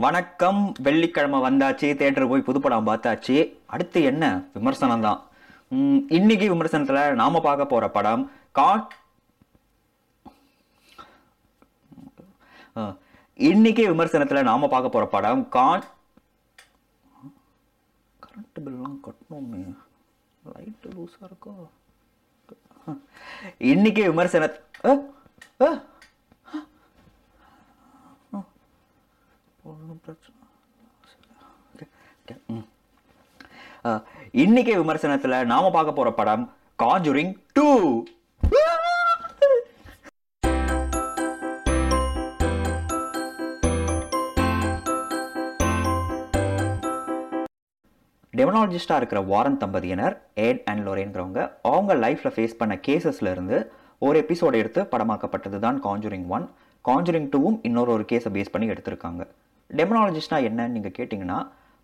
வணக்கம். வெள்ளிக்கிழமை வந்தாச்சு, தேட்டருக்கு போய் புதுப்படம் பார்த்தாச்சு. அடுத்து என்ன விமர்சனம் தான். இன்னைக்கு விமர்சனத்துல நாம பார்க்க போற படம் இன்னைக்கு விமர்சனத்துல நாம பார்க்க போற படம் கரண்ட் பில்லாம் கட்டணுமே, லைட் லூஸா இருக்கோ. இன்னைக்கு விமர்சன இன்னைக்கு விமர்சனத்துல நாம பார்க்க போற படம் காஞ்சூரிங் 2. டெமனாலஜிஸ்டா இருக்கிற வாரன் தம்பதியினர் எட் அண்ட் லோரேன்கிறவங்க அவங்க லைஃப்ல ஃபேஸ் பண்ண கேசஸ்ல இருந்து ஒரு எபிசோட் எடுத்து படமாக்கப்பட்டது தான் காஞ்சூரிங் 1. காஞ்சூரிங் 2வும் இன்னொரு கேஸை பேஸ் பண்ணி எடுத்திருக்காங்க. டெமனாலஜிஸ்ட்னா என்னன்னு நீங்கள் கேட்டிங்கன்னா,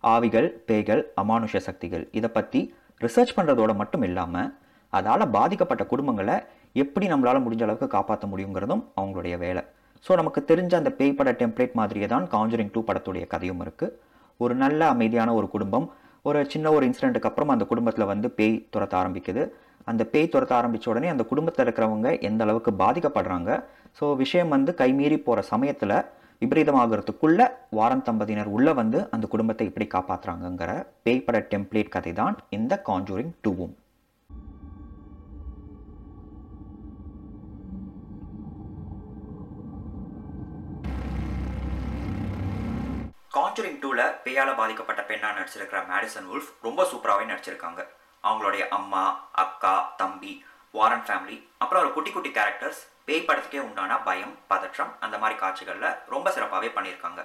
ஆவிகள், பேய்கள், அமானுஷ சக்திகள் இதை பற்றி ரிசர்ச் பண்ணுறதோட மட்டும் இல்லாமல் அதால் பாதிக்கப்பட்ட குடும்பங்களை எப்படி நம்மளால் முடிஞ்ச அளவுக்கு காப்பாற்ற முடியுங்கிறதும் அவங்களுடைய வேலை. ஸோ நமக்கு தெரிஞ்ச அந்த பேய் பட டெம்ப்ளேட் மாதிரியே தான் காஞ்சூரிங் 2 படத்துடைய கதையும் இருக்குது. ஒரு நல்ல அமைதியான ஒரு குடும்பம், ஒரு சின்ன ஒரு இன்சிடென்ட்டுக்கு அப்புறம் அந்த குடும்பத்தில் வந்து பேய் துரத்த ஆரம்பிக்குது. அந்த பேய் துரத்த ஆரம்பித்த உடனே அந்த குடும்பத்தில் இருக்கிறவங்க எந்த அளவுக்கு பாதிக்கப்படுறாங்க, ஸோ விஷயம் வந்து கைமீறி போகிற சமயத்தில் விபரீதமாகிறதுக்குள்ள வாரன் தம்பதியினர் உள்ள வந்து அந்த குடும்பத்தை இப்படி காப்பாற்றுறாங்கங்கிற பேய் பட டெம்ப்ளேட் கதை தான் இந்த காஞ்சூரிங் 2வும். காஞ்சூரிங் 2ல பேயால பாதிக்கப்பட்ட பெண்ணா நடிச்சிருக்கிற மேடிசன் வுல்ஃப் ரொம்ப சூப்பராகவே நடிச்சிருக்காங்க. அவங்களுடைய அம்மா, அக்கா, தம்பி, வாரன் ஃபேமிலி, அப்புறம் ஒரு குட்டி குட்டி கேரக்டர்ஸ் பேய் படத்துக்கே உண்டான பயம், பதற்றம் அந்த மாதிரி காட்சிகளில் ரொம்ப சிறப்பாகவே பண்ணியிருக்காங்க.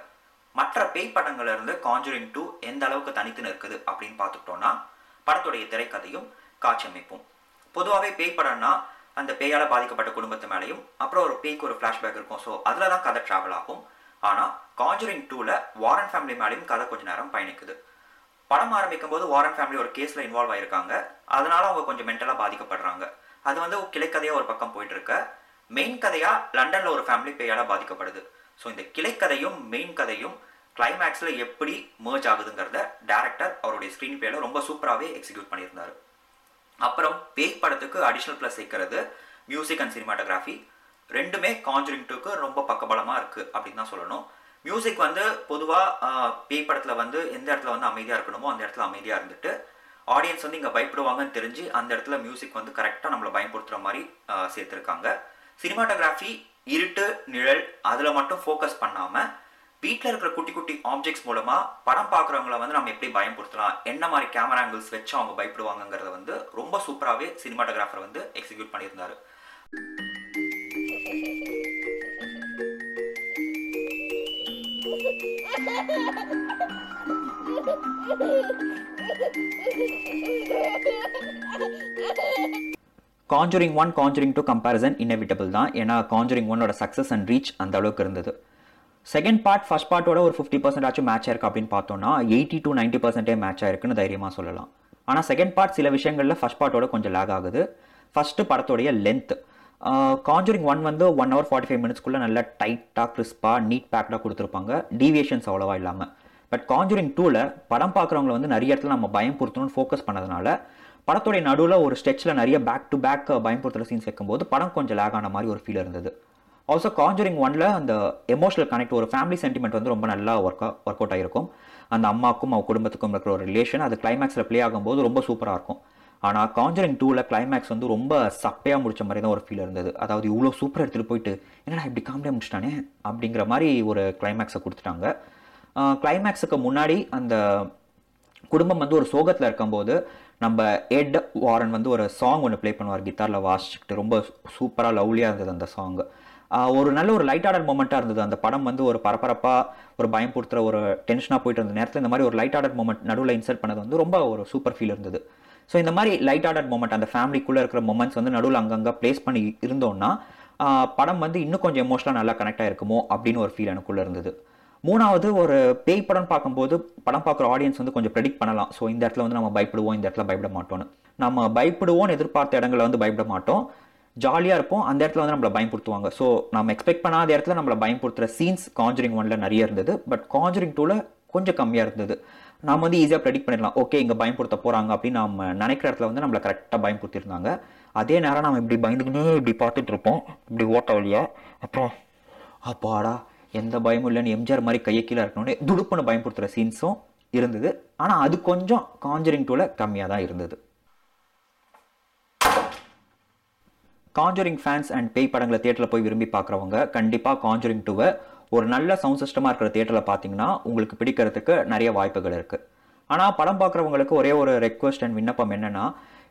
மற்ற பேய் படங்கள்ல இருந்து காஞ்சூரிங் 2 எந்த அளவுக்கு தனித்து நிற்குது அப்படின்னு பார்த்துக்கிட்டோம்னா, படத்துடைய திரைக்கதையும் காட்சி அமைப்பும். பொதுவாகவே பேய் படம்னா அந்த பேயால் பாதிக்கப்பட்ட குடும்பத்து மேலேயும் அப்புறம் ஒரு பேய்க்கு ஒரு ஃப்ளாஷ்பேக் இருக்கும். ஸோ அதில் தான் கதை ட்ராவல் ஆகும். ஆனால் காஞ்சூரிங் 2ல வாரன் ஃபேமிலி மேலேயும் கதை கொஞ்சம் நேரம் பயணிக்குது. படம் ஆரம்பிக்கும் போது வாரன் ஃபேமிலி ஒரு கேஸில் இன்வால்வ் ஆயிருக்காங்க. அதனால அவங்க கொஞ்சம் மென்டலாக பாதிக்கப்படுறாங்க. அது வந்து கிளைக்கதையாக ஒரு பக்கம் போயிட்டு இருக்க, மெயின் கதையாக லண்டனில் ஒரு ஃபேமிலி பேயால பாதிக்கப்படுது. ஸோ இந்த கிளைக்கதையும் மெயின் கதையும் கிளைமேக்ஸில் எப்படி மர்ஜ் ஆகுதுங்கிறத டேரக்டர் அவருடைய ஸ்க்ரீன் பிளேல ரொம்ப சூப்பராகவே எக்ஸிக்யூட் பண்ணியிருந்தார். அப்புறம் பேய் படத்துக்கு அடிஷ்னல் ப்ளஸ் சேர்க்கறது மியூசிக் அண்ட் சினிமாட்டோகிராஃபி. ரெண்டுமே காஞ்சூரிங் 2க்கு ரொம்ப பக்கபலமாக இருக்குது அப்படின்னு தான் சொல்லணும். மியூசிக் வந்து பொதுவாக பேய் படத்தில் வந்து எந்த இடத்துல வந்து அமைதியாக இருக்கணுமோ அந்த இடத்துல அமைதியாக இருந்துட்டு, ஆடியன்ஸ் வந்து இங்கே பயப்படுவாங்கன்னு தெரிஞ்சு அந்த இடத்துல மியூசிக் வந்து கரெக்டாக நம்மளை பயன்படுத்துகிற மாதிரி சேர்த்துருக்காங்க. சினிமாட்டோகிராஃபி, இருட்டு, நிழல் அதில் மட்டும் ஃபோக்கஸ் பண்ணாமல் வீட்டில் இருக்கிற குட்டி குட்டி ஆப்ஜெக்ட்ஸ் மூலமாக படம் பார்க்குறவங்கள வந்து நம்ம எப்படி பயன்படுத்தலாம், என்ன மாதிரி கேமரா ஆங்கிள்ஸ் வச்சு அவங்க பயப்படுவாங்கங்கிறத வந்து ரொம்ப சூப்பராகவே சினிமாட்டோகிராஃபர் வந்து எக்ஸிக்யூட் பண்ணியிருந்தார். காஞ்சூரிங் 1 காஞ்சூரிங் 2 கம்பேரிசன் இன்னெவிட்டபிள் தான். ஏன்னா காஞ்சூரிங் 1ஓட சக்ஸஸ் அண்ட் ரீச் அந்த அளவுக்கு இருந்தது. செகண்ட் பார்ட் ஃபர்ஸ்ட் பார்ட்டோட ஒரு 50% ஆச்சும் மேட்ச் ஆயிருக்கு அப்படின்னு பார்த்தோம்னா 80 to 90% மேட்ச் ஆயிருக்குன்னு தைரியமாக சொல்லலாம். ஆனால் செகண்ட் பார்ட் சில விஷயங்களில் ஃபர்ஸ்ட் பார்ட்டோட கொஞ்சம் லேக் ஆகுது. ஃபர்ஸ்ட் படத்தோடைய லென்த், காஞ்சூரிங் 1 வந்து 1 hour 45 minutesக்குள்ளே நல்லா டைட்டாக கிறிஸ்பாக நீட் பேக்டாக கொடுத்துருப்பாங்க, டீவியேஷன்ஸ் அவ்வளோவா இல்லாமல். பட் காஞ்சூரிங் 2ல படம் பார்க்குறவங்களை வந்து நிறைய இடத்துல நம்ம பயம் பொறுத்தணும்னு ஃபோக்கஸ் பண்ணதுனால படத்துடைய நடுவில் ஒரு ஸ்டெச்சில் நிறைய பேக் டு பேக் பயன்படுத்துகிற சீன்ஸ் வைக்கும்போது படம் கொஞ்சம் லேக் ஆன மாதிரி ஒரு ஃபீல் இருந்தது. ஆல்சோ காஞ்சூரிங் 1ல அந்த எமோஷனல் கனெக்ட், ஒரு ஃபேமிலி சென்டிமெண்ட் வந்து ரொம்ப நல்லா ஒர்க் அவுட் ஆகிருக்கும். அந்த அம்மாக்கும் அவங்க குடும்பத்துக்கும் இருக்கிற ஒரு ரிலேஷன் அது கிளைமேக்ஸில் ப்ளே ஆகும்போது ரொம்ப சூப்பராக இருக்கும். ஆனால் காஞ்சூரிங் 2ல கிளைமேக்ஸ் வந்து ரொம்ப சப்பையாக முடிச்ச மாதிரி தான் ஒரு ஃபீல் இருந்தது. அதாவது இவ்வளோ சூப்பராக எடுத்துகிட்டு போயிட்டு என்னடா இப்படி காமெடியாக முடிச்சிட்டானே அப்படிங்கிற மாதிரி ஒரு கிளைமேக்ஸை கொடுத்துட்டாங்க. கிளைமேக்ஸுக்கு முன்னாடி அந்த குடும்பம் வந்து ஒரு சோகத்தில் இருக்கும்போது நம்ம எட் வாரன் வந்து ஒரு சாங் ஒன்று ப்ளே பண்ணுவார் கிட்டாரில் வாசிச்சுக்கிட்டு. ரொம்ப சூப்பராக லவ்லியாக இருந்தது அந்த சாங். ஒரு நல்ல ஒரு லைட் ஆர்டர் மூமெண்ட்டாக இருந்தது. அந்த படம் வந்து ஒரு பரபரப்பாக ஒரு பயம் பொறுத்துற ஒரு டென்ஷனாக போயிட்டு இருந்த நேரத்தில் இந்த மாதிரி ஒரு லைட் ஆர்டர் மூமெண்ட் நடுவில் இன்சர்ட் பண்ணது வந்து ரொம்ப ஒரு சூப்பர் ஃபீல் இருந்தது. ஸோ இந்த மாதிரி லைட் ஆர்டர் மூமெண்ட், அந்த ஃபேமிலிக்குள்ளே இருக்கிற மூமெண்ட்ஸ் வந்து நடுவில் அங்கங்கே ப்ளேஸ் பண்ணி இருந்தோம்னா படம் வந்து இன்னும் கொஞ்சம் எமோஷனலாக நல்லா கனெக்ட் ஆகிருக்குமோ அப்படின்னு ஒரு ஃபீல் எனக்குள்ளே இருந்தது. மூணாவது, ஒரு பேய் படம் பார்க்கும்போது படம் பார்க்குற ஆடியன்ஸ் வந்து கொஞ்சம் ப்ரெடிக்ட் பண்ணலாம். ஸோ இந்த இடத்துல வந்து நம்ம பயப்படுவோம், இந்த இடத்துல பயப்பட மாட்டோம்னு. நம்ம பயப்படுவோம்னு எதிர்பார்த்த இடங்களில் வந்து பயப்பட மாட்டோம். ஜாலியாக இருப்போம், அந்த இடத்துல வந்து நம்மளை பயன்படுத்துவாங்க. ஸோ நம்ம எக்ஸ்பெக்ட் பண்ணாத இடத்துல நம்மளை பயன்படுத்துகிற சீன்ஸ் காஞ்சரிங் 1ல் நிறைய இருந்தது. பட் காஞ்சரிங் 2ல் கொஞ்சம் கம்மியாக இருந்தது. நாம் வந்து ஈஸியாக ப்ரெடிக்ட் பண்ணிடலாம், ஓகே இங்கே பயன்படுத்த போகிறாங்க அப்படின்னு நம்ம நினைக்கிற இடத்துல வந்து நம்மளை கரெக்டாக பயன்படுத்தியிருந்தாங்க. அதே நேரம் நம்ம இப்படி பயந்துக்கினே இப்படி பார்த்துட்டு இருப்போம், இப்படி ஓட்ட வழியா. அப்புறம் அப்பாடா எந்த பயமும் இல்லைன்னு எம்ஜிஆர் மாதிரி கையை கீழே இருக்கணும்னு துடுப்புன்னு பயன்படுத்துகிற சீன்ஸும் இருந்தது. ஆனால் அது கொஞ்சம் காஞ்சரிங் 2ல் கம்மியாக தான் இருந்தது. காஞ்சரிங் ஃபேன்ஸ் அண்ட் பேய் படங்களை தியேட்டரில் போய் விரும்பி பார்க்குறவங்க கண்டிப்பாக காஞ்சரிங் 2வை ஒரு நல்ல சவுண்ட் சிஸ்டமாக இருக்கிற தியேட்டரில் பார்த்தீங்கன்னா உங்களுக்கு பிடிக்கிறதுக்கு நிறைய வாய்ப்புகள் இருக்குது. ஆனால் படம் பார்க்குறவங்களுக்கு ஒரே ஒரு ரெக்வஸ்ட் அண்ட் விண்ணப்பம் என்னென்னா,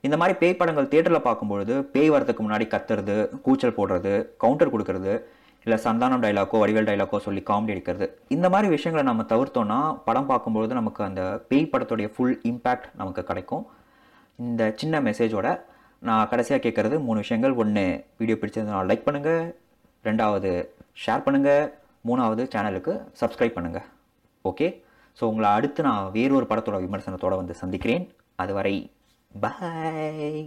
இந்த மாதிரி பேய் படங்கள் தியேட்டரில் பார்க்கும்பொழுது பேய் வரதுக்கு முன்னாடி கத்துறது, கூச்சல் போடுறது, கவுண்டர் கொடுக்கறது, இல்லை சந்தானம் டைலாக்கோ வடிவேல் டைலாக்கோ சொல்லி காமெடி அடிக்கிறது, இந்த மாதிரி விஷயங்களை நம்ம தவிர்த்தோன்னா படம் பார்க்கும்பொழுது நமக்கு அந்த பேய் படத்துடைய ஃபுல் இம்பேக்ட் நமக்கு கிடைக்கும். இந்த சின்ன மெசேஜோட நான் கடைசியாக கேட்குறது 3 விஷயங்கள். 1, வீடியோ பிடிச்சதுனால லைக் பண்ணுங்கள், 2வது ஷேர் பண்ணுங்கள், 3வது சேனலுக்கு சப்ஸ்கிரைப் பண்ணுங்கள். ஓகே, ஸோ உங்களை அடுத்து நான் வேறொரு படத்தோட விமர்சனத்தோடு வந்து சந்திக்கிறேன். அதுவரை பாய்.